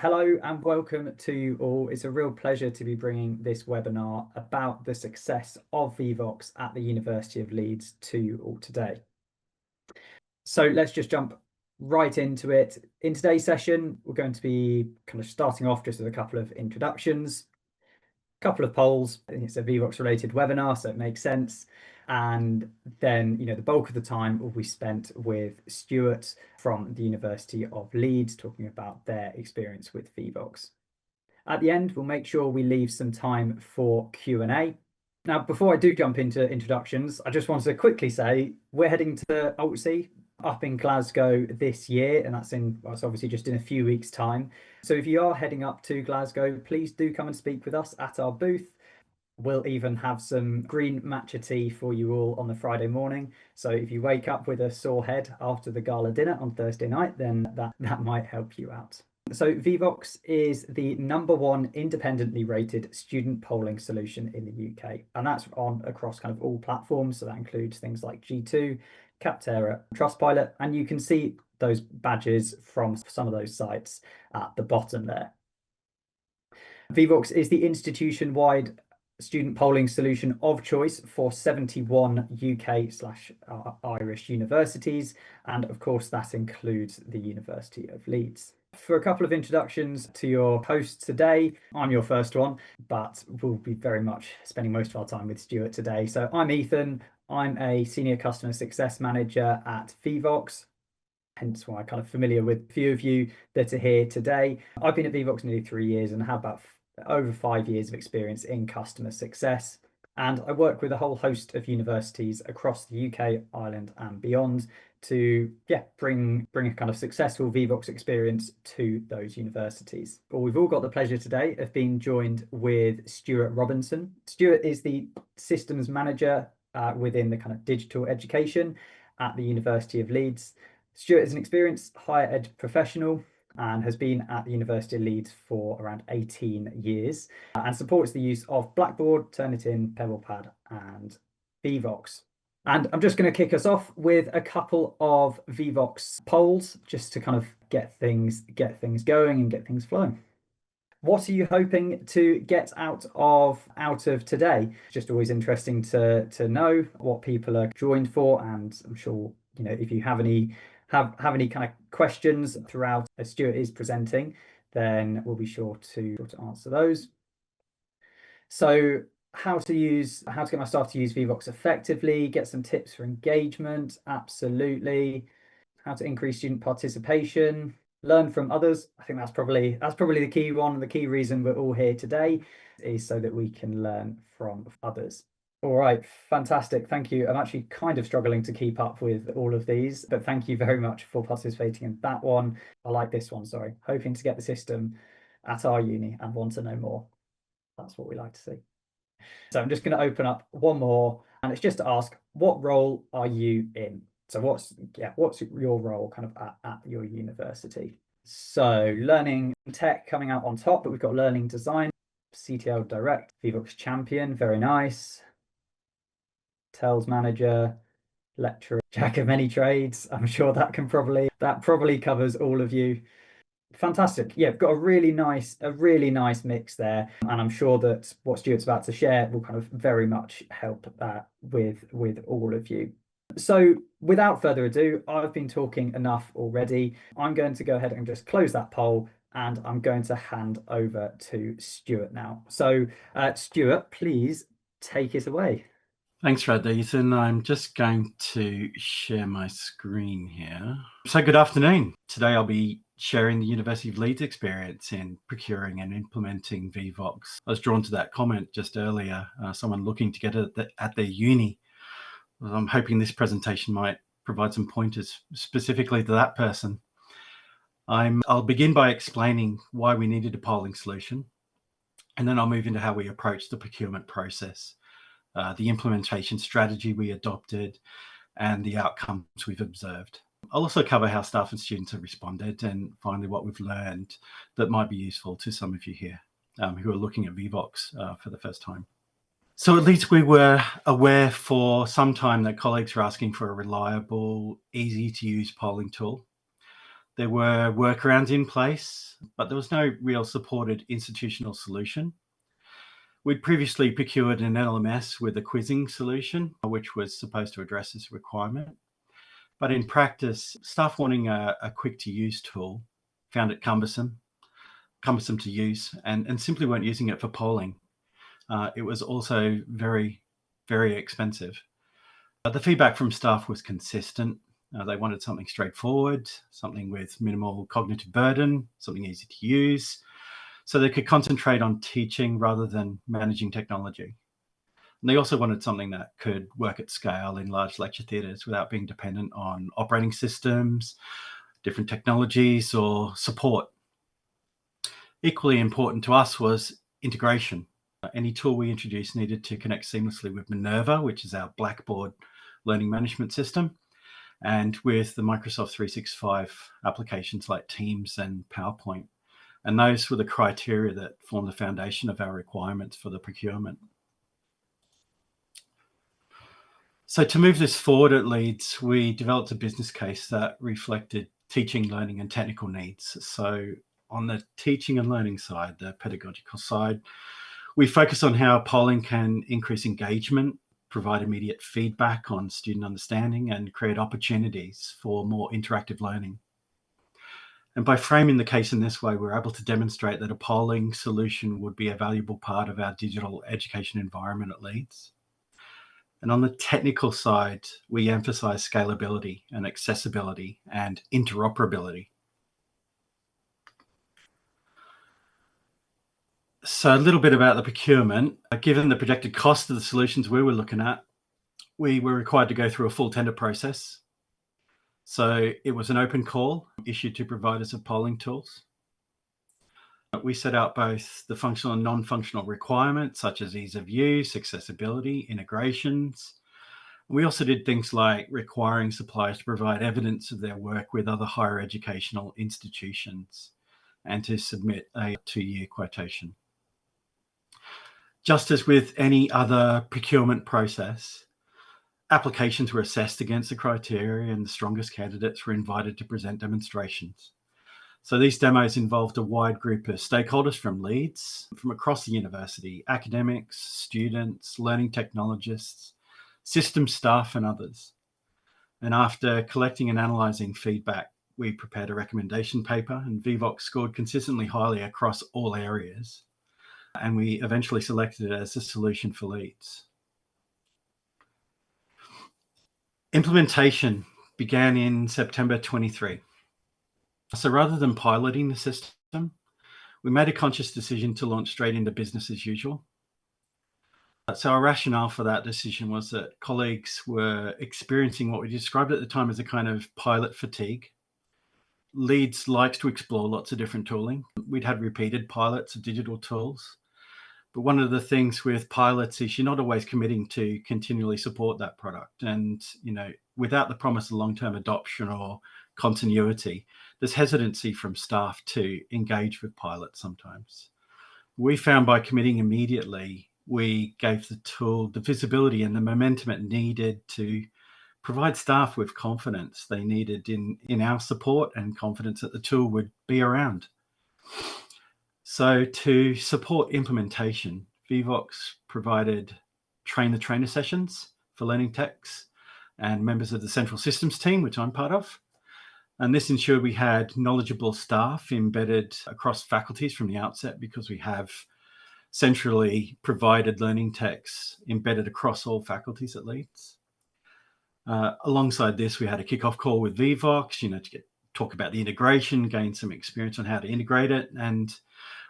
Hello and welcome to you all. It's a real pleasure to be bringing this webinar about the success of Vevox at the University of Leeds to you all today. So let's just jump right into it. In today's session, we're going to be kind of starting off just with a couple of introductions, a couple of polls. I think it's a Vevox related webinar, so it makes sense. And then, the bulk of the time will be spent with Stuart from the University of Leeds talking about their experience with Vevox. At the end, we'll make sure we leave some time for Q&A. Now, before I do jump into introductions, I just wanted to quickly say we're heading to ULTC up in Glasgow this year, and that's obviously just in a few weeks' time. So if you are heading up to Glasgow, please do come and speak with us at our booth. We'll even have some green matcha tea for you all on the Friday morning. So if you wake up with a sore head after the gala dinner on Thursday night, then that might help you out. So Vevox is the #1 independently rated student polling solution in the UK, and that's across kind of all platforms. So that includes things like G2, Capterra, Trustpilot, and you can see those badges from some of those sites at the bottom there. Vevox is the institution-wide student polling solution of choice for 71 UK/Irish universities, and of course that includes the University of Leeds. For a couple of introductions to your hosts today, I'm your first one, but we'll be very much spending most of our time with Stuart today. So I'm Ethan, I'm a Senior Customer Success Manager at Vevox, hence why I'm kind of familiar with a few of you that are here today. I've been at Vevox nearly 3 years and have about over 5 years of experience in customer success. And I work with a whole host of universities across the UK, Ireland and beyond to bring a kind of successful Vevox experience to those universities. Well, we've all got the pleasure today of being joined with Stuart Robinson. Stuart is the systems manager within the kind of digital education at the University of Leeds. Stuart is an experienced higher ed professional and has been at the University of Leeds for around 18 years and supports the use of Blackboard, Turnitin, Pebblepad and Vevox. And I'm just going to kick us off with a couple of Vevox polls just to kind of get things going and get things flowing. What are you hoping to get out of today? It's just always interesting to know what people are joined for, and I'm sure if you have any kind of questions throughout as Stuart is presenting, then we'll be sure to answer those. So how to get my staff to use Vevox effectively, get some tips for engagement, absolutely. How to increase student participation, learn from others. I think that's probably the key one. The key reason we're all here today is so that we can learn from others. All right, fantastic. Thank you. I'm actually kind of struggling to keep up with all of these, but thank you very much for participating in that one. I like this one, sorry. Hoping to get the system at our uni and want to know more. That's what we like to see. So I'm just going to open up one more, and it's just to ask, what role are you in? So what's your role kind of at your university? So learning tech coming out on top, but we've got learning design, CTL direct, Vevox champion, very nice. Tells manager, lecturer, jack of many trades. I'm sure that probably covers all of you. Fantastic. Yeah, we've got a really nice mix there, and I'm sure that what Stuart's about to share will kind of very much help with all of you. So without further ado, I've been talking enough already. I'm going to go ahead and just close that poll, and I'm going to hand over to Stuart now. So Stuart, please take it away. Thanks for that, Ethan. I'm just going to share my screen here. So good afternoon. Today I'll be sharing the University of Leeds experience in procuring and implementing Vevox. I was drawn to that comment just earlier, someone looking to get it at their uni. I'm hoping this presentation might provide some pointers specifically to that person. I'll begin by explaining why we needed a polling solution, and then I'll move into how we approach the procurement process, the implementation strategy we adopted, and the outcomes we've observed. I'll also cover how staff and students have responded, and finally what we've learned that might be useful to some of you here who are looking at Vevox for the first time. So at Leeds we were aware for some time that colleagues were asking for a reliable, easy to use polling tool There were workarounds in place, but there was no real supported institutional solution. We'd previously procured an LMS with a quizzing solution, which was supposed to address this requirement. But in practice, staff wanting a quick-to-use tool found it cumbersome to use, and simply weren't using it for polling. It was also very, very expensive. The feedback from staff was consistent. They wanted something straightforward, something with minimal cognitive burden, something easy to use, so they could concentrate on teaching rather than managing technology. And they also wanted something that could work at scale in large lecture theatres without being dependent on operating systems, different technologies, or support. Equally important to us was integration. Any tool we introduced needed to connect seamlessly with Minerva, which is our Blackboard learning management system, and with the Microsoft 365 applications like Teams and PowerPoint. And those were the criteria that form the foundation of our requirements for the procurement. So to move this forward at Leeds, we developed a business case that reflected teaching, learning, and technical needs. So on the teaching and learning side, the pedagogical side, we focus on how polling can increase engagement, provide immediate feedback on student understanding, and create opportunities for more interactive learning. And by framing the case in this way, we're able to demonstrate that a polling solution would be a valuable part of our digital education environment at Leeds. And on the technical side, we emphasize scalability and accessibility and interoperability. So a little bit about the procurement. Given the projected cost of the solutions we were looking at, we were required to go through a full tender process. So it was an open call issued to providers of polling tools. We set out both the functional and non-functional requirements, such as ease of use, accessibility, integrations. We also did things like requiring suppliers to provide evidence of their work with other higher educational institutions and to submit a 2-year quotation. Just as with any other procurement process, applications were assessed against the criteria and the strongest candidates were invited to present demonstrations. So these demos involved a wide group of stakeholders from Leeds, from across the university, academics, students, learning technologists, system staff, and others. And after collecting and analysing feedback, we prepared a recommendation paper, and Vevox scored consistently highly across all areas. And we eventually selected it as a solution for Leeds. Implementation began in September 23. So rather than piloting the system, we made a conscious decision to launch straight into business as usual. So our rationale for that decision was that colleagues were experiencing what we described at the time as a kind of pilot fatigue. Leeds likes to explore lots of different tooling. We'd had repeated pilots of digital tools. But one of the things with pilots is you're not always committing to continually support that product. And, without the promise of long-term adoption or continuity, there's hesitancy from staff to engage with pilots sometimes. We found by committing immediately, we gave the tool the visibility and the momentum it needed to provide staff with confidence they needed in our support and confidence that the tool would be around. So to support implementation, Vevox provided train-the-trainer sessions for learning techs and members of the central systems team, which I'm part of. And this ensured we had knowledgeable staff embedded across faculties from the outset, because we have centrally provided learning techs embedded across all faculties at Leeds. Alongside this, we had a kickoff call with Vevox, to talk about the integration, gain some experience on how to integrate it. And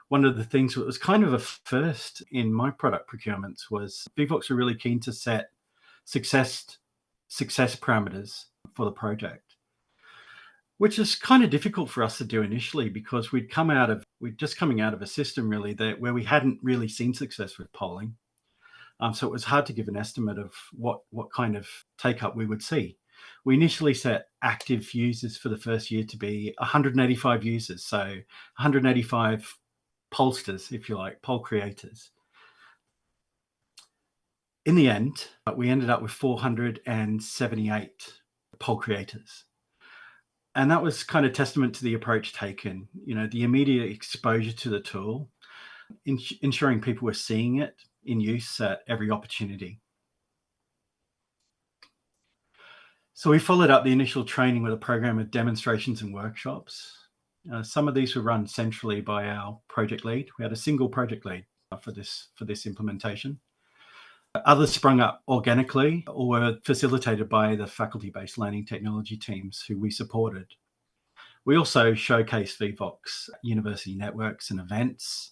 one of the things that was kind of a first in my product procurements was Vevox were really keen to set success parameters for the project, which is kind of difficult for us to do initially, because we're just coming out of a system really where we hadn't really seen success with polling. So it was hard to give an estimate of what kind of take up we would see. We initially set active users for the first year to be 185 users, so 185 pollsters, if you like, poll creators. In the end, we ended up with 478 poll creators. And that was kind of testament to the approach taken, the immediate exposure to the tool, ensuring people were seeing it in use at every opportunity. So we followed up the initial training with a program of demonstrations and workshops. Some of these were run centrally by our project lead. We had a single project lead for this implementation. Others sprung up organically or were facilitated by the faculty-based learning technology teams who we supported. We also showcased Vevox university networks and events,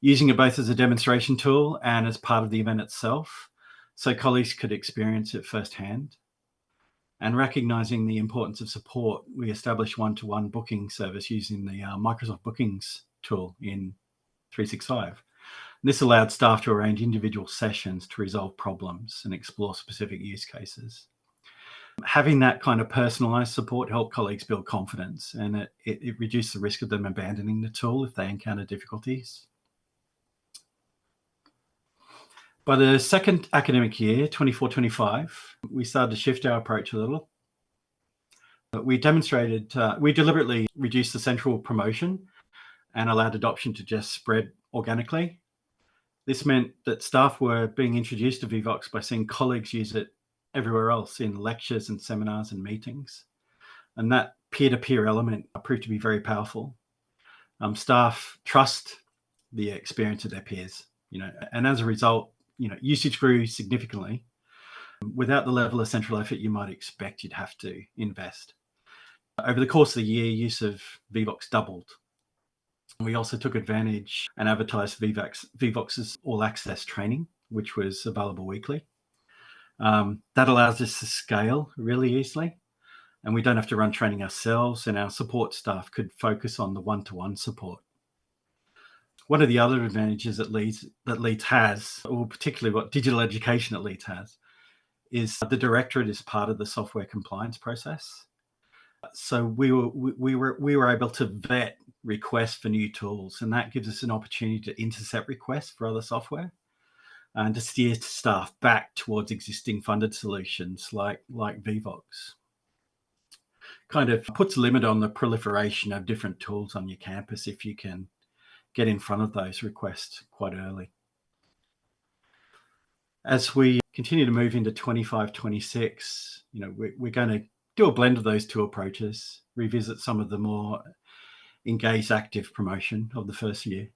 using it both as a demonstration tool and as part of the event itself, so colleagues could experience it firsthand. And recognizing the importance of support, we established one-to-one booking service using the Microsoft Bookings tool in 365. This allowed staff to arrange individual sessions to resolve problems and explore specific use cases. Having that kind of personalized support helped colleagues build confidence, and it reduced the risk of them abandoning the tool if they encounter difficulties. By the second academic year, 24-25, we started to shift our approach a little. We deliberately reduced the central promotion and allowed adoption to just spread organically. This meant that staff were being introduced to Vevox by seeing colleagues use it everywhere else in lectures and seminars and meetings. And that peer-to-peer element proved to be very powerful. Staff trust the experience of their peers, and as a result, usage grew significantly without the level of central effort you might expect you'd have to invest. Over the course of the year, use of Vevox doubled. We also took advantage and advertised Vevox's all-access training, which was available weekly. That allows us to scale really easily, and we don't have to run training ourselves, and our support staff could focus on the one-to-one support. One of the other advantages that Leeds has, or particularly what digital education at Leeds has, is the directorate is part of the software compliance process. So we were able to vet requests for new tools, and that gives us an opportunity to intercept requests for other software and to steer staff back towards existing funded solutions like Vevox. Kind of puts a limit on the proliferation of different tools on your campus if you can get in front of those requests quite early. As we continue to move into 25-26, we're going to do a blend of those two approaches, revisit some of the more engaged active promotion of the first year.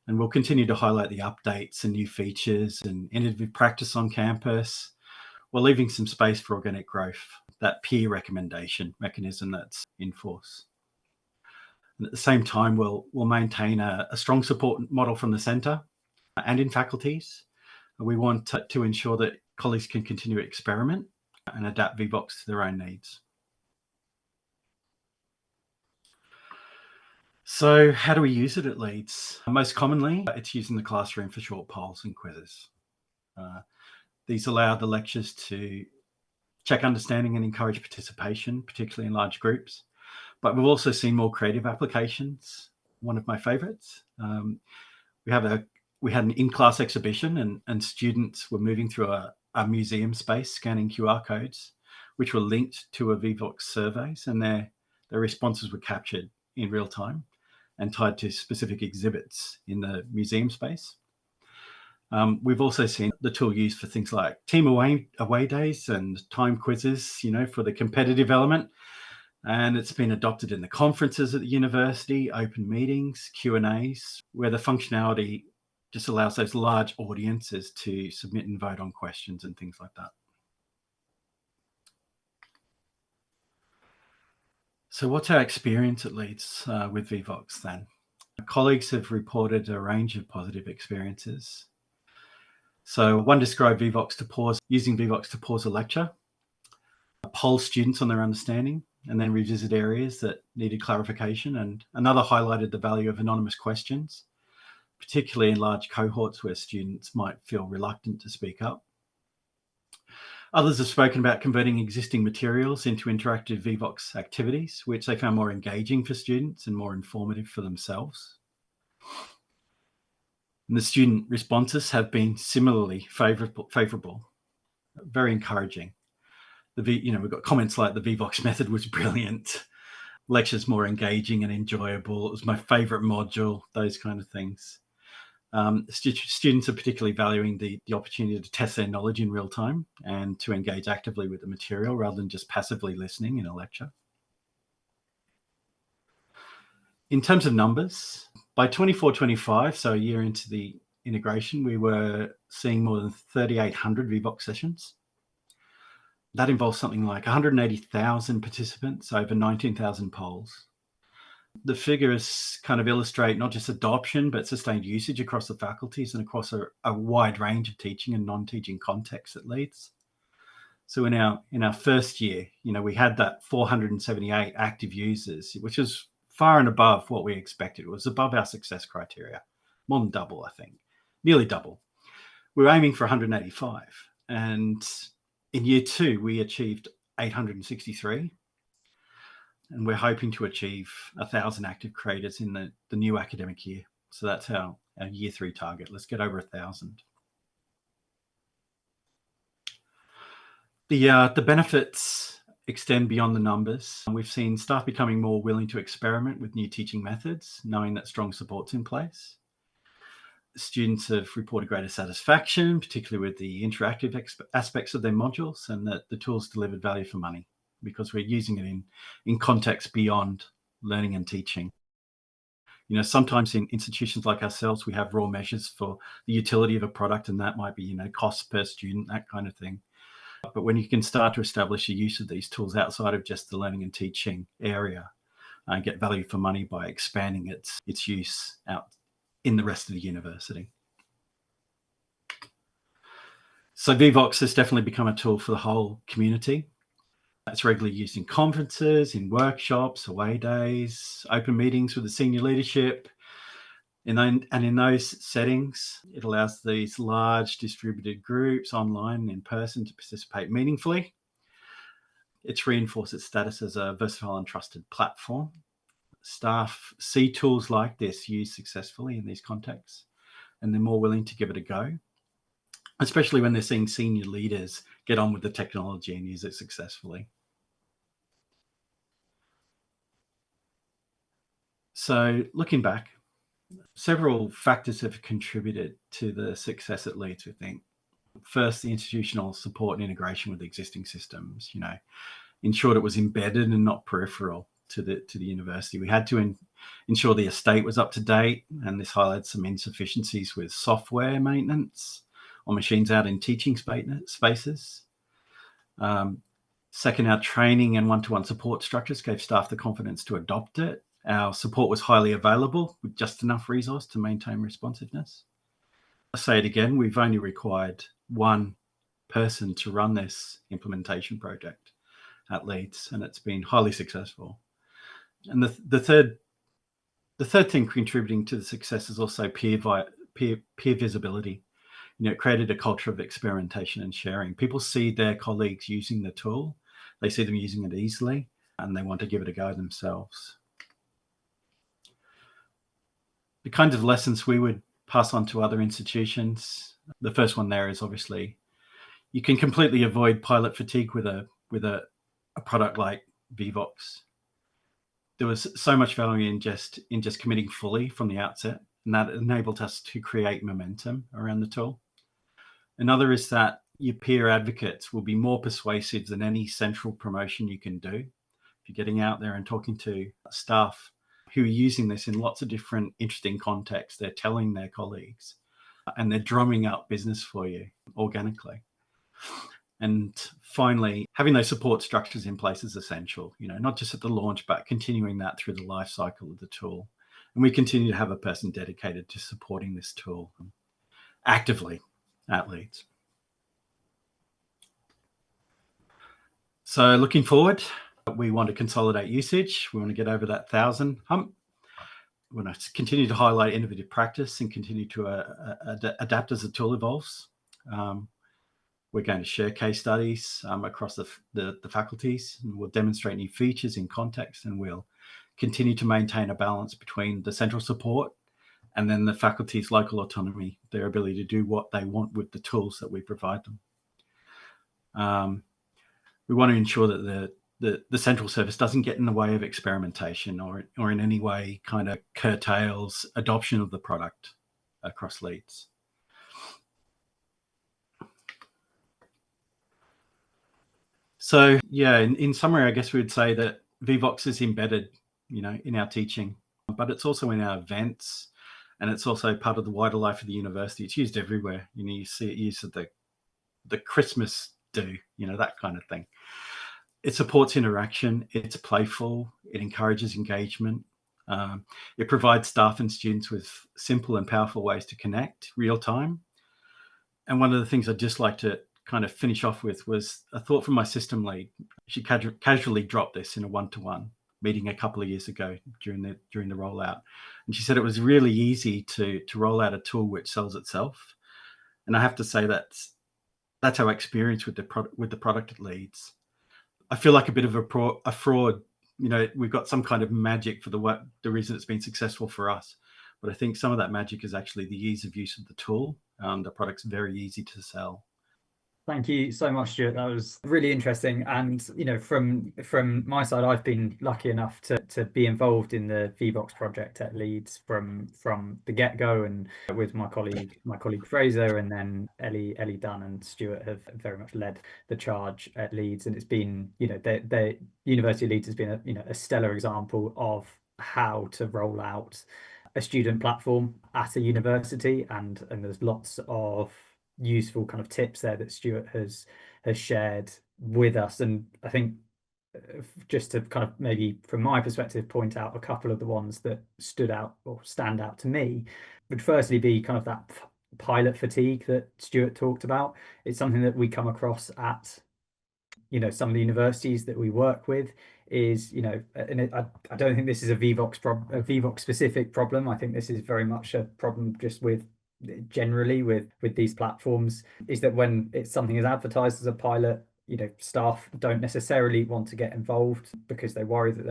And we'll continue to highlight the updates and new features and innovative practice on campus, while leaving some space for organic growth, that peer recommendation mechanism that's in force. And at the same time, we'll maintain a strong support model from the centre and in faculties. We want to ensure that colleagues can continue to experiment and adapt Vevox to their own needs. So how do we use it at Leeds? Most commonly, it's used in the classroom for short polls and quizzes. These allow the lectures to check understanding and encourage participation, particularly in large groups. But we've also seen more creative applications. One of my favorites. We had an in-class exhibition, and students were moving through a museum space, scanning QR codes, which were linked to a Vevox surveys, and their responses were captured in real time and tied to specific exhibits in the museum space. We've also seen the tool used for things like team away days and time quizzes, for the competitive element. And it's been adopted in the conferences at the university, open meetings, Q&As, where the functionality just allows those large audiences to submit and vote on questions and things like that. So what's our experience at Leeds with Vevox then? Colleagues have reported a range of positive experiences. So one described using Vevox to pause a lecture, poll students on their understanding, and then revisit areas that needed clarification. And another highlighted the value of anonymous questions, particularly in large cohorts where students might feel reluctant to speak up. Others have spoken about converting existing materials into interactive Vevox activities, which they found more engaging for students and more informative for themselves. And the student responses have been similarly favourable, very encouraging. We've got comments like the Vevox method was brilliant. lectures more engaging and enjoyable. It was my favourite module, those kind of things. Students are particularly valuing the opportunity to test their knowledge in real time and to engage actively with the material rather than just passively listening in a lecture. In terms of numbers, by 24-25, so a year into the integration, we were seeing more than 3,800 Vevox sessions. That involves something like 180,000 participants, over 19,000 polls. The figures kind of illustrate not just adoption, but sustained usage across the faculties and across a wide range of teaching and non-teaching contexts at Leeds. So in our first year, we had that 478 active users, which is far and above what we expected. It was above our success criteria, more than double, I think, nearly double. We were aiming for 185. And in year 2, we achieved 863. And we're hoping to achieve 1,000 active creators in the new academic year. So that's our year 3 target. Let's get over 1,000. The benefits extend beyond the numbers. We've seen staff becoming more willing to experiment with new teaching methods, knowing that strong support's in place. Students have reported greater satisfaction, particularly with the interactive aspects of their modules, and that the tools delivered value for money because we're using it in context beyond learning and teaching. Sometimes in institutions like ourselves, we have raw measures for the utility of a product, and that might be, cost per student, that kind of thing. But when you can start to establish the use of these tools outside of just the learning and teaching area and get value for money by expanding its use out in the rest of the university. So Vevox has definitely become a tool for the whole community. It's regularly used in conferences, in workshops, away days, open meetings with the senior leadership. And in those settings, it allows these large distributed groups online and in person to participate meaningfully. It's reinforced its status as a versatile and trusted platform. Staff see tools like this used successfully in these contexts, and they're more willing to give it a go, especially when they're seeing senior leaders get on with the technology and use it successfully. So looking back, several factors have contributed to the success at Leeds, we think. First, the institutional support and integration with existing systems, ensured it was embedded and not peripheral to the university. We had to ensure the estate was up to date, and this highlighted some insufficiencies with software maintenance on machines out in teaching spaces. Second, our training and one-to-one support structures gave staff the confidence to adopt it. Our support was highly available with just enough resource to maintain responsiveness. I'll say it again, we've only required one person to run this implementation project at Leeds, and it's been highly successful. And the third thing contributing to the success is also peer visibility. It created a culture of experimentation and sharing. People see their colleagues using the tool, they see them using it easily, and they want to give it a go themselves. The kinds of lessons we would pass on to other institutions, the first one there is obviously you can completely avoid pilot fatigue with a product like Vevox. There was so much value in just committing fully from the outset, and that enabled us to create momentum around the tool. Another is that your peer advocates will be more persuasive than any central promotion you can do. If you're getting out there and talking to staff who are using this in lots of different interesting contexts, they're telling their colleagues and they're drumming up business for you organically. And finally, having those support structures in place is essential, not just at the launch, but continuing that through the life cycle of the tool. And we continue to have a person dedicated to supporting this tool actively at Leeds. So looking forward, we want to consolidate usage. We want to get over that 1,000 hump. We want to continue to highlight innovative practice and continue to adapt as the tool evolves. We're going to share case studies across the faculties, and we'll demonstrate new features in context, and we'll continue to maintain a balance between the central support and then the faculty's local autonomy, their ability to do what they want with the tools that we provide them. We want to ensure that the central service doesn't get in the way of experimentation or in any way kind of curtails adoption of the product across Leeds. So yeah, in summary, I guess we would say that Vevox is embedded, in our teaching, but it's also in our events, and it's also part of the wider life of the university. It's used everywhere. You see it used at the Christmas do, that kind of thing. It supports interaction. It's playful. It encourages engagement. It provides staff and students with simple and powerful ways to connect real time. And one of the things I'd just like to kind of finish off with was a thought from my system lead. She casually dropped this in a one-to-one meeting a couple of years ago during the rollout. And she said it was really easy to roll out a tool which sells itself. And I have to say that's our experience with the product at Leeds. I feel like a bit of a fraud. We've got some kind of magic for the reason it's been successful for us. But I think some of that magic is actually the ease of use of the tool. The product's very easy to sell. Thank you so much, Stuart. That was really interesting. And from my side, I've been lucky enough to be involved in the Vevox project at Leeds from the get-go, and with my colleague Fraser, and then Ellie Dunn and Stuart have very much led the charge at Leeds. And it's been, the University of Leeds has been a stellar example of how to roll out a student platform at a university, and there's lots of useful kind of tips there that Stuart has shared with us. And I think just to kind of maybe from my perspective point out a couple of the ones that stood out or stand out to me would firstly be kind of that pilot fatigue that Stuart talked about. It's something that we come across at some of the universities that we work with, is and I don't think this is a Vevox specific problem. I think this is very much a problem just with generally with these platforms, is that when something is advertised as a pilot, staff don't necessarily want to get involved because they worry that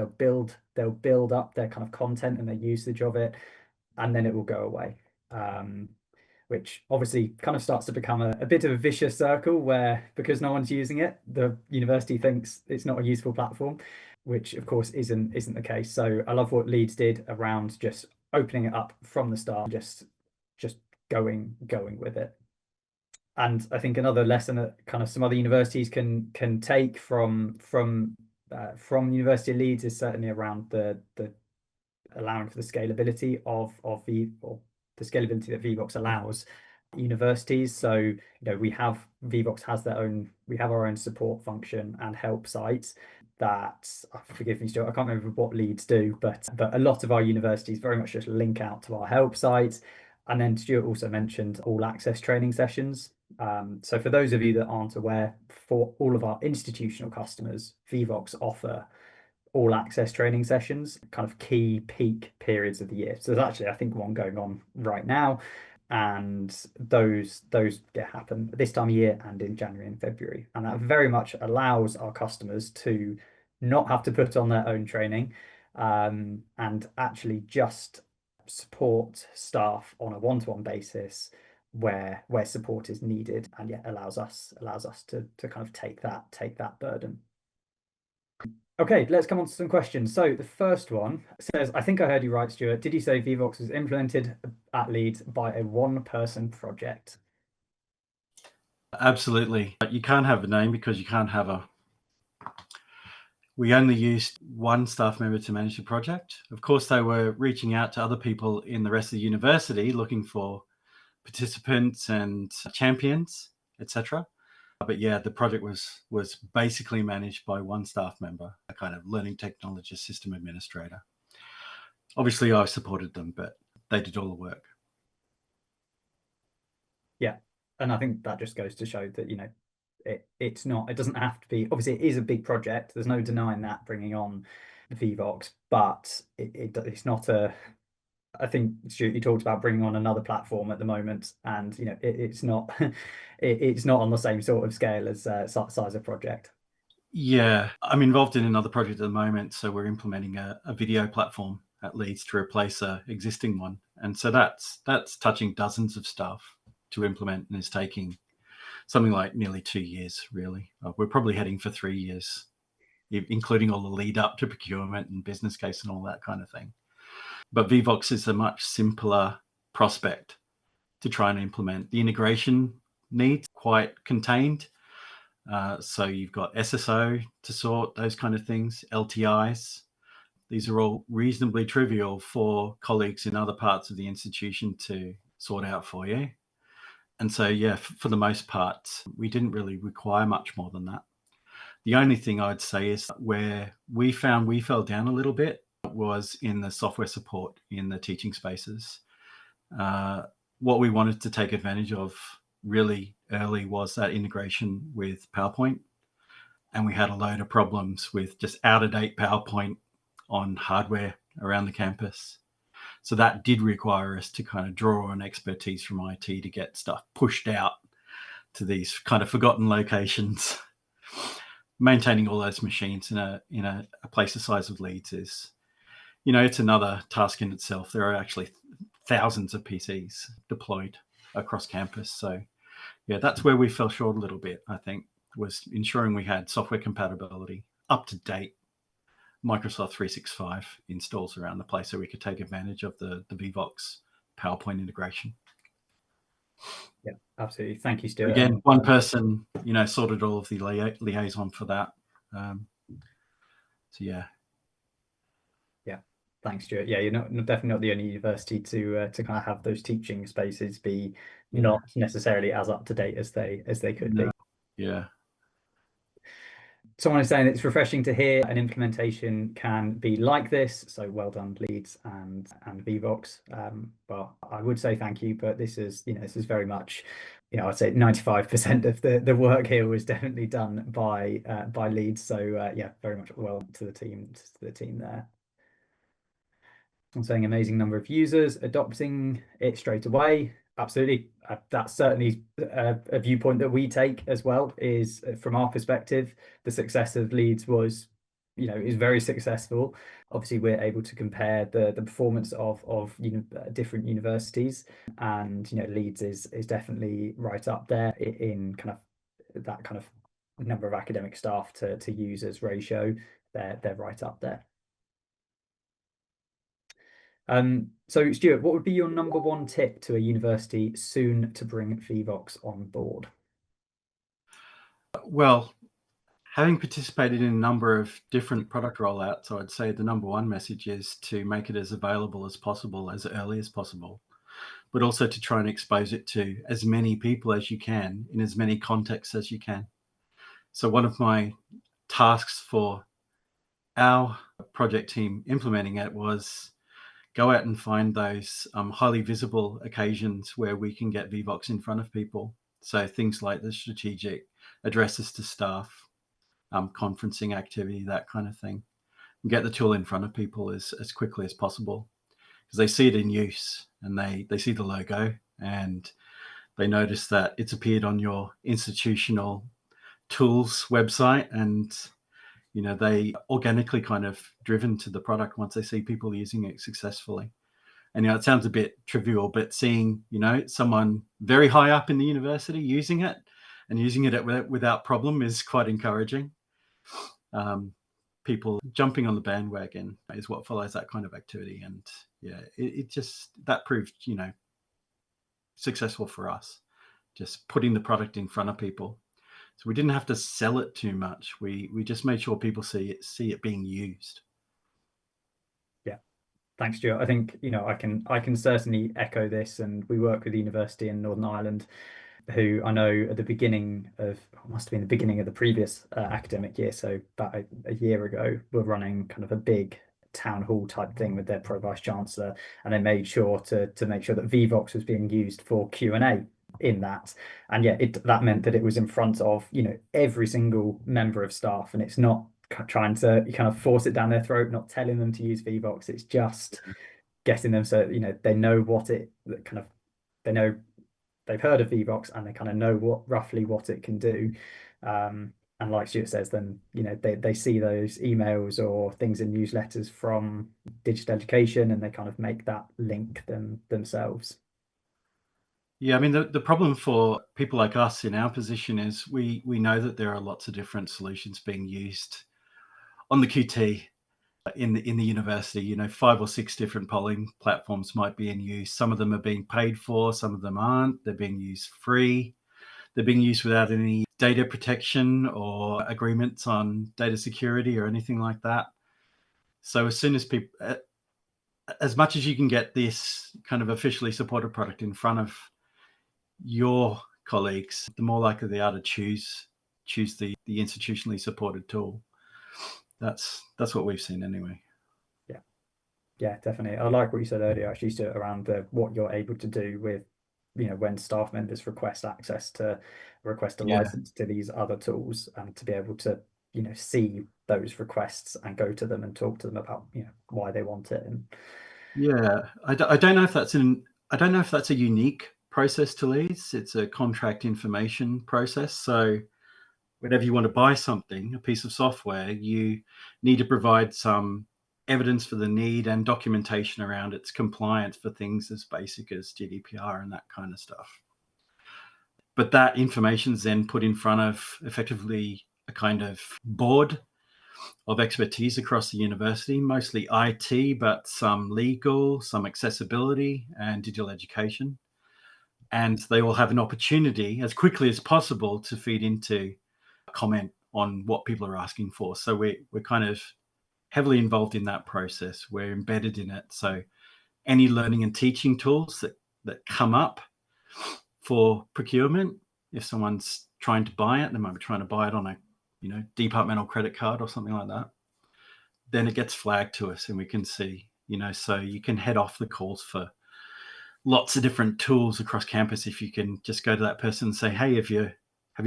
they'll build up their kind of content and their usage of it, and then it will go away, which obviously kind of starts to become a bit of a vicious circle, where because no one's using it, the university thinks it's not a useful platform, which of course isn't the case. So I love what Leeds did around just opening it up from the start, just going with it. And I think another lesson that kind of some other universities can take from University of Leeds is certainly around the allowing for the scalability of the scalability that Vevox allows universities. So we have our own support function and help sites that, forgive me Stuart, I can't remember what Leeds do, but a lot of our universities very much just link out to our help sites. And then Stuart also mentioned all access training sessions. So for those of you that aren't aware, for all of our institutional customers, Vevox offer all access training sessions, kind of key peak periods of the year. So there's actually, I think, one going on right now, and those happen this time of year and in January and February. And that very much allows our customers to not have to put on their own training, and actually just support staff on a one-to-one basis where support is needed, and yet allows us to kind of take that burden. Okay, let's come on to some questions. So the first one says, I think I heard you right, Stuart. Did you say Vevox was implemented at Leeds by a one-person project? Absolutely. You can't have a name because you can't have we only used one staff member to manage the project. Of course, they were reaching out to other people in the rest of the university looking for participants and champions, etc. But yeah, the project was basically managed by one staff member, a kind of learning technologist, system administrator. Obviously, I supported them, but they did all the work. Yeah, and I think that just goes to show that it doesn't have to be, obviously it is a big project, there's no denying that, bringing on Vevox, but it's not I think Stuart, you talked about bringing on another platform at the moment, and it's not it's not on the same sort of scale as size of project. Yeah, I'm involved in another project at the moment, so we're implementing a video platform at Leeds to replace an existing one, and so that's touching dozens of staff to implement, and is taking something like nearly 2 years, really. We're probably heading for 3 years including all the lead up to procurement and business case and all that kind of thing. But Vevox is a much simpler prospect to try and implement. The integration needs quite contained. So you've got SSO to sort, those kind of things, LTIs. These are all reasonably trivial for colleagues in other parts of the institution to sort out for you. And so, yeah, for the most part, we didn't really require much more than that. The only thing I'd say is where we found we fell down a little bit was in the software support in the teaching spaces. What we wanted to take advantage of really early was that integration with PowerPoint. And we had a load of problems with just out-of-date PowerPoint on hardware around the campus. So that did require us to kind of draw on expertise from IT to get stuff pushed out to these kind of forgotten locations. Maintaining all those machines in a place the size of Leeds is, it's another task in itself. There are actually thousands of PCs deployed across campus. So yeah, that's where we fell short a little bit, I think, was ensuring we had software compatibility, up to date Microsoft 365 installs around the place so we could take advantage of the Vevox PowerPoint integration. Yeah, absolutely. Thank you, Stuart. Again, one person, sorted all of the liaison for that. So yeah. Yeah, thanks, Stuart. Yeah, you're definitely not the only university to kind of have those teaching spaces be not necessarily as up to date as they could be. Yeah. Someone is saying it's refreshing to hear an implementation can be like this. So well done, Leeds and Vevox. But I would say thank you. But this is very much, I'd say 95% of the work here was definitely done by Leeds. So yeah, very much well to the team there. I'm saying amazing number of users adopting it straight away. Absolutely. That's certainly a viewpoint that we take as well, is from our perspective, the success of Leeds was, is very successful. Obviously, we're able to compare the performance of different universities, and Leeds is definitely right up there in kind of that kind of number of academic staff to users ratio. They're right up there. So Stuart, what would be your number one tip to a university soon to bring Vevox on board? Well, having participated in a number of different product rollouts, I'd say the number one message is to make it as available as possible, as early as possible, but also to try and expose it to as many people as you can in as many contexts as you can. So one of my tasks for our project team implementing it was go out and find those highly visible occasions where we can get Vevox in front of people. So things like the strategic addresses to staff, conferencing activity, that kind of thing. And get the tool in front of people as quickly as possible, because they see it in use and they see the logo and they notice that it's appeared on your institutional tools website, and they organically kind of driven to the product once they see people using it successfully. And it sounds a bit trivial, but seeing someone very high up in the university using it and using it without problem is quite encouraging. People jumping on the bandwagon is what follows that kind of activity, and yeah, it just that proved successful for us, just putting the product in front of people. So we didn't have to sell it too much. We just made sure people see it being used. Yeah, thanks, Stuart. I think I can certainly echo this, and we work with the university in Northern Ireland, who I know at the beginning of must have been the beginning of the previous academic year, so about a year ago, were running kind of a big town hall type thing with their pro vice chancellor, and they made sure to make sure that Vevox was being used for Q&A in that. And yeah, that meant that it was in front of every single member of staff, and it's not trying to kind of force it down their throat, not telling them to use Vevox. It's just getting them so they know they know they've heard of Vevox and they kind of know roughly what it can do. And like Stuart says, then they see those emails or things in newsletters from digital education, and they kind of make that link themselves. Yeah, I mean, the problem for people like us in our position is we know that there are lots of different solutions being used on the QT in the university, 5 or 6 different polling platforms might be in use. Some of them are being paid for, some of them aren't. They're being used free. They're being used without any data protection or agreements on data security or anything like that. So as soon as people, as much as you can get this kind of officially supported product in front of your colleagues, the more likely they are to choose the institutionally supported tool. That's what we've seen anyway. Yeah, definitely. I like what you said earlier, actually, Stuart, around what you're able to do with, when staff members request access to request a license to these other tools, and to be able to, see those requests and go to them and talk to them about, why they want it. And I don't know if that's a unique process to Leeds. It's a contract information process. So whenever you want to buy something, a piece of software, you need to provide some evidence for the need and documentation around its compliance for things as basic as GDPR and that kind of stuff. But that information is then put in front of effectively a kind of board of expertise across the university, mostly IT, but some legal, some accessibility and digital education. And they will have an opportunity as quickly as possible to feed into a comment on what people are asking for. So we're kind of heavily involved in that process. We're embedded in it. So any learning and teaching tools that come up for procurement, if someone's trying to buy it, they might be trying to buy it on a departmental credit card or something like that, then it gets flagged to us and we can see, so you can head off the calls for lots of different tools across campus if you can just go to that person and say, hey, have you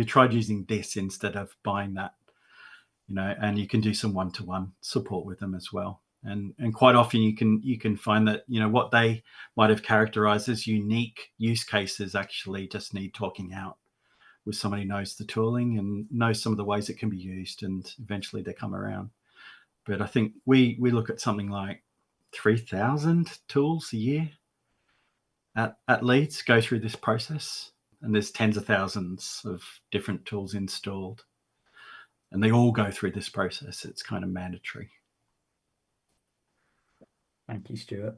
tried using this instead of buying that? And you can do some one-to-one support with them as well. And quite often you can find that, what they might have characterized as unique use cases actually just need talking out with somebody who knows the tooling and knows some of the ways it can be used, and eventually they come around. But I think we look at something like 3,000 tools a year at Leeds go through this process, and there's tens of thousands of different tools installed. And they all go through this process. It's kind of mandatory. thank you, Stuart.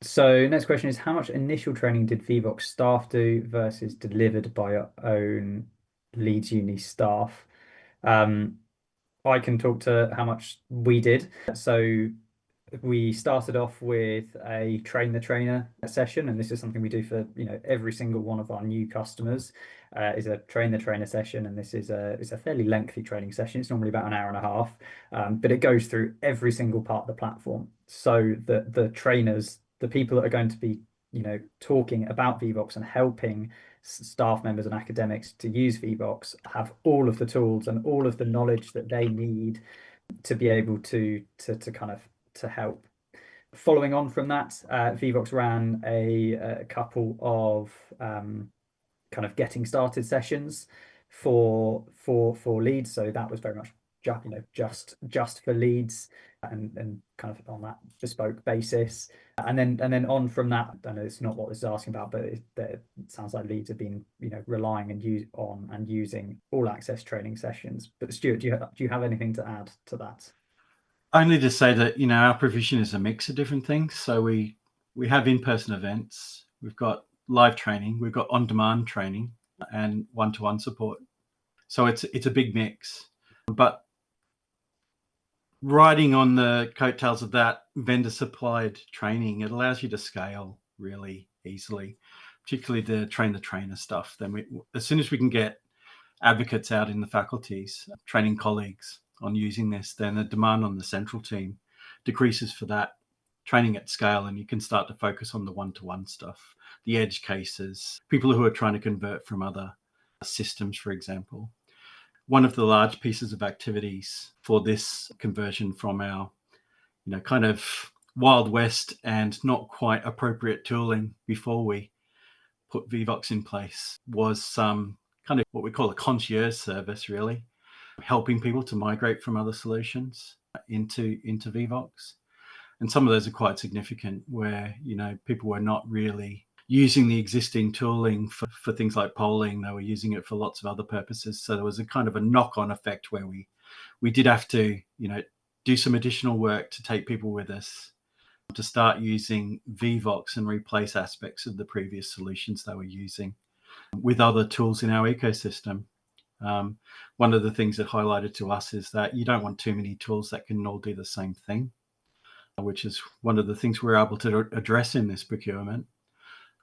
So next question is, how much initial training did Vevox staff do versus delivered by your own Leeds Uni staff? I can talk to how much we did. So we started off with a train the trainer session, and this is something we do for every single one of our new customers. Is a train the trainer session, and this is a fairly lengthy training session. It's normally about an hour and a half, but it goes through every single part of the platform, so that the trainers, the people that are going to be talking about Vevox and helping staff members and academics to use Vevox, have all of the tools and all of the knowledge that they need to be able to kind of to help. Following on from that, Vevox ran a couple of kind of getting started sessions for Leeds. So that was very much just for Leeds, and kind of on that bespoke basis. And then on from that, I know it's not what this is asking about, but it sounds like Leeds have been relying and using all access training sessions. But Stuart, do you have anything to add to that? Only to say that our provision is a mix of different things. So we have in-person events, we've got live training, we've got on-demand training, and one-to-one support. So it's a big mix. But riding on the coattails of that vendor supplied training, it allows you to scale really easily, particularly the train the trainer stuff. Then as soon as we can get advocates out in the faculties training colleagues on using this, then the demand on the central team decreases for that training at scale, and you can start to focus on the one-to-one stuff, the edge cases, people who are trying to convert from other systems, for example. One of the large pieces of activities for this conversion from our kind of Wild West and not quite appropriate tooling before we put Vevox in place was some kind of what we call a concierge service, really, helping people to migrate from other solutions into Vevox. And some of those are quite significant, where people were not really using the existing tooling for things like polling. They were using it for lots of other purposes. So there was a kind of a knock-on effect where we we did have to, do some additional work to take people with us to start using Vevox and replace aspects of the previous solutions they were using with other tools in our ecosystem. One of the things that highlighted to us is that you don't want too many tools that can all do the same thing, which is one of the things we're able to address in this procurement.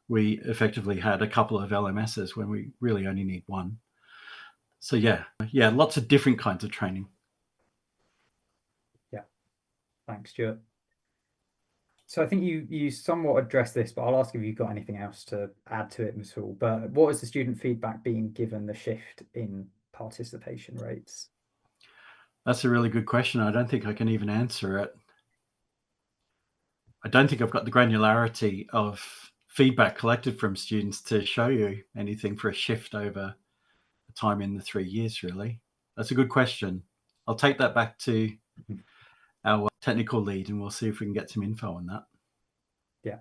We effectively had a couple of LMSs when we really only need one. So yeah, lots of different kinds of training. Yeah, thanks, Stuart. So I think you somewhat addressed this, but I'll ask if you've got anything else to add to it at all. But what has the student feedback been given the shift in participation rates? That's a really good question. I don't think I can even answer it. I don't think I've got the granularity of feedback collected from students to show you anything for a shift over the time in the 3 years, really. That's a good question. I'll take that back to our technical lead and we'll see if we can get some info on that. Yeah,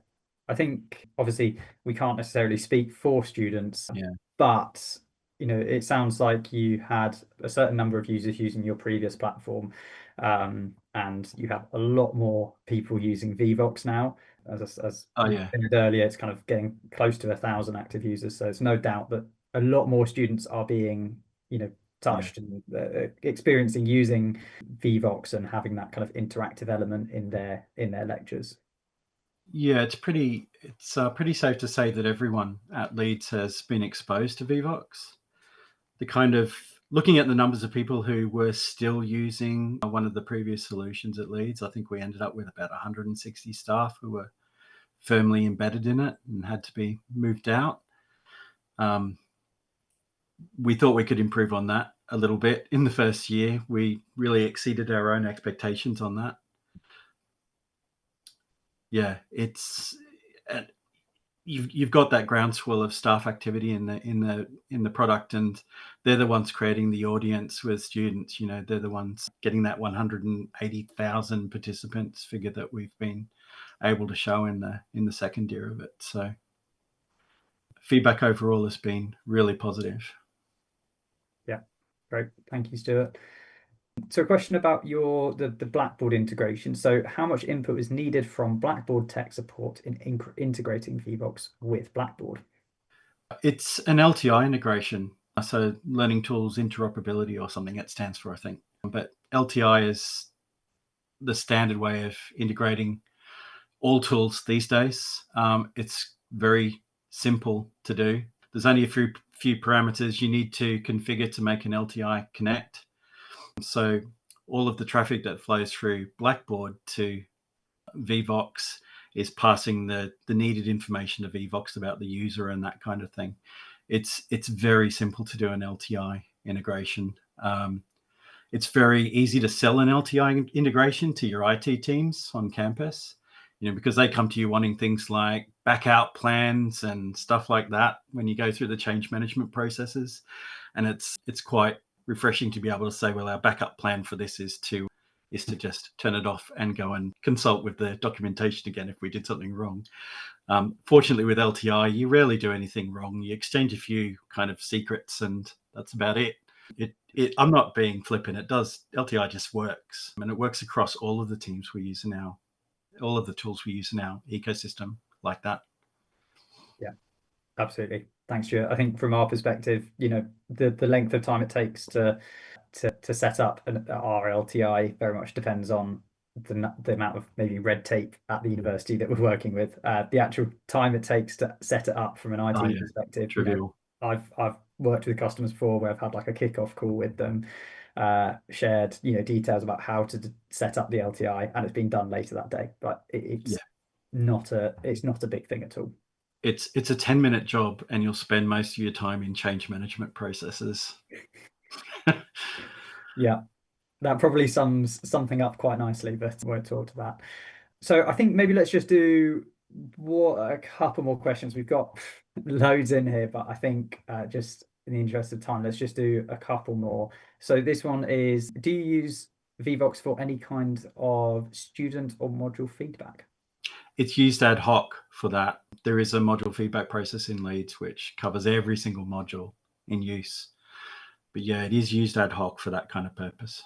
I think obviously we can't necessarily speak for students, Yeah. but it sounds like you had a certain number of users using your previous platform, and you have a lot more people using Vevox now. As you said earlier, it's kind of getting close to 1,000 active users, so it's no doubt that a lot more students are being touched and experiencing using Vevox and having that kind of interactive element in their lectures. Yeah, it's pretty safe to say that everyone at Leeds has been exposed to Vevox. The kind of looking at the numbers of people who were still using one of the previous solutions at Leeds, I think we ended up with about 160 staff who were firmly embedded in it and had to be moved out. We thought we could improve on that a little bit in the first year. We really exceeded our own expectations on that. Yeah, it's you've got that groundswell of staff activity in the product, and they're the ones creating the audience with students. They're the ones getting that 180,000 participants figure that we've been able to show in the second year of it. So feedback overall has been really positive. Yeah, great. Thank you, Stuart. So a question about the Blackboard integration. So how much input is needed from Blackboard tech support in integrating Vevox with Blackboard? It's an LTI integration, so Learning Tools Interoperability or something it stands for, I think. But LTI is the standard way of integrating all tools these days. It's very simple to do. There's only a few parameters you need to configure to make an LTI connect. So all of the traffic that flows through Blackboard to Vevox is passing the needed information to Vevox about the user and that kind of thing. It's very simple to do an LTI integration. It's very easy to sell an LTI integration to your IT teams on campus, because they come to you wanting things like backout plans and stuff like that when you go through the change management processes. And it's quite refreshing to be able to say, well, our backup plan for this is to just turn it off and go and consult with the documentation again if we did something wrong. Fortunately, with LTI, you rarely do anything wrong. You exchange a few kind of secrets, and that's about it. I'm not being flippant. LTI just works, and it works across all of the teams we use now, all of the tools we use in our ecosystem like that. Yeah, absolutely. Thanks, Stuart. I think from our perspective, the length of time it takes to set up our LTI very much depends on the amount of maybe red tape at the university that we're working with. The actual time it takes to set it up from an IT perspective. Trivial. I've worked with customers before where I've had like a kickoff call with them, shared details about how to set up the LTI, and it's been done later that day. But it's not a big thing at all. It's a 10-minute job, and you'll spend most of your time in change management processes. Yeah, that probably sums something up quite nicely, but we won't talk to that. So I think maybe let's just do a couple more questions. We've got loads in here, but I think just in the interest of time, let's just do a couple more. So this one is, do you use Vevox for any kind of student or module feedback? It's used ad hoc for that. There is a module feedback process in Leeds which covers every single module in use. But yeah, it is used ad hoc for that kind of purpose.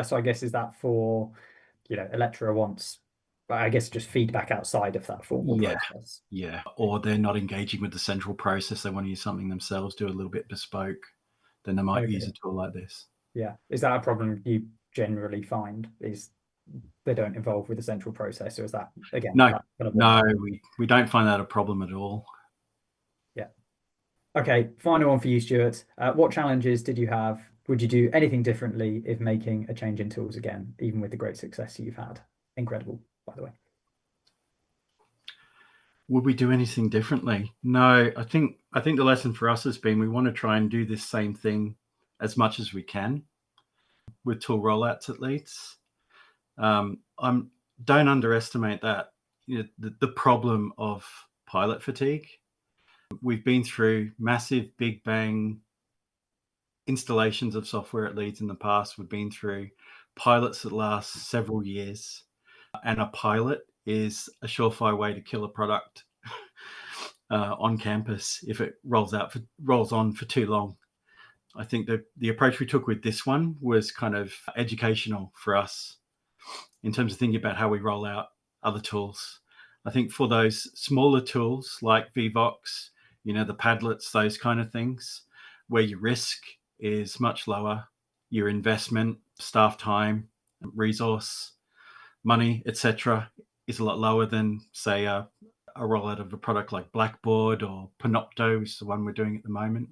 So I guess is that for, a lecturer wants, but I guess just feedback outside of that formal process. Yeah, or they're not engaging with the central process. They want to use something themselves, do a little bit bespoke. Then they might use a tool like this. Yeah. Is that a problem you generally find, is they don't involve with the central process, or is that, again, No, kind of no, we don't find that a problem at all. Yeah. Okay, final one for you, Stuart. What challenges did you have? Would you do anything differently if making a change in tools again, even with the great success you've had? Incredible, by the way. Would we do anything differently? No, I think the lesson for us has been we want to try and do this same thing as much as we can with tool rollouts at Leeds. Don't underestimate that. The problem of pilot fatigue. We've been through massive big bang installations of software at Leeds in the past. We've been through pilots that last several years, and a pilot is a surefire way to kill a product on campus if it rolls on for too long. I think that the approach we took with this one was kind of educational for us in terms of thinking about how we roll out other tools. I think for those smaller tools like Vevox, the Padlets, those kind of things, where your risk is much lower, your investment, staff time, resource, money, etc., is a lot lower than, say, a rollout of a product like Blackboard or Panopto, which is the one we're doing at the moment.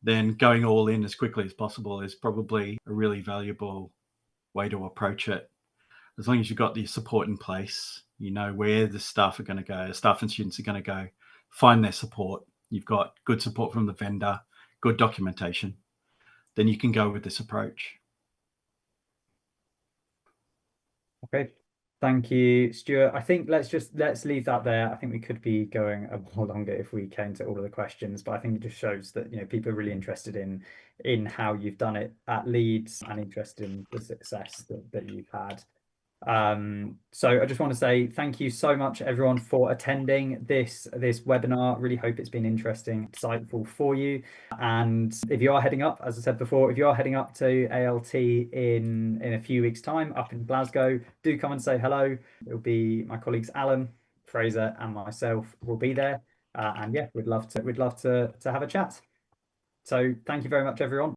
Then going all in as quickly as possible is probably a really valuable way to approach it. As long as you've got the support in place, you know where the staff are going to go, staff and students are going to go, find their support. You've got good support from the vendor, good documentation, then you can go with this approach. Okay. Thank you, Stuart. I think let's leave that there. I think we could be going a while longer if we came to all of the questions, but I think it just shows that people are really interested in how you've done it at Leeds and interested in the success that you've had. So I just want to say thank you so much, everyone, for attending this webinar. Really hope it's been interesting, insightful for you. And if you are heading up, as I said before, if you are heading up to ALT in a few weeks' time up in Glasgow, do come and say hello. It'll be my colleagues Alan, Fraser, and myself will be there. And yeah, we'd love to have a chat. So thank you very much, everyone.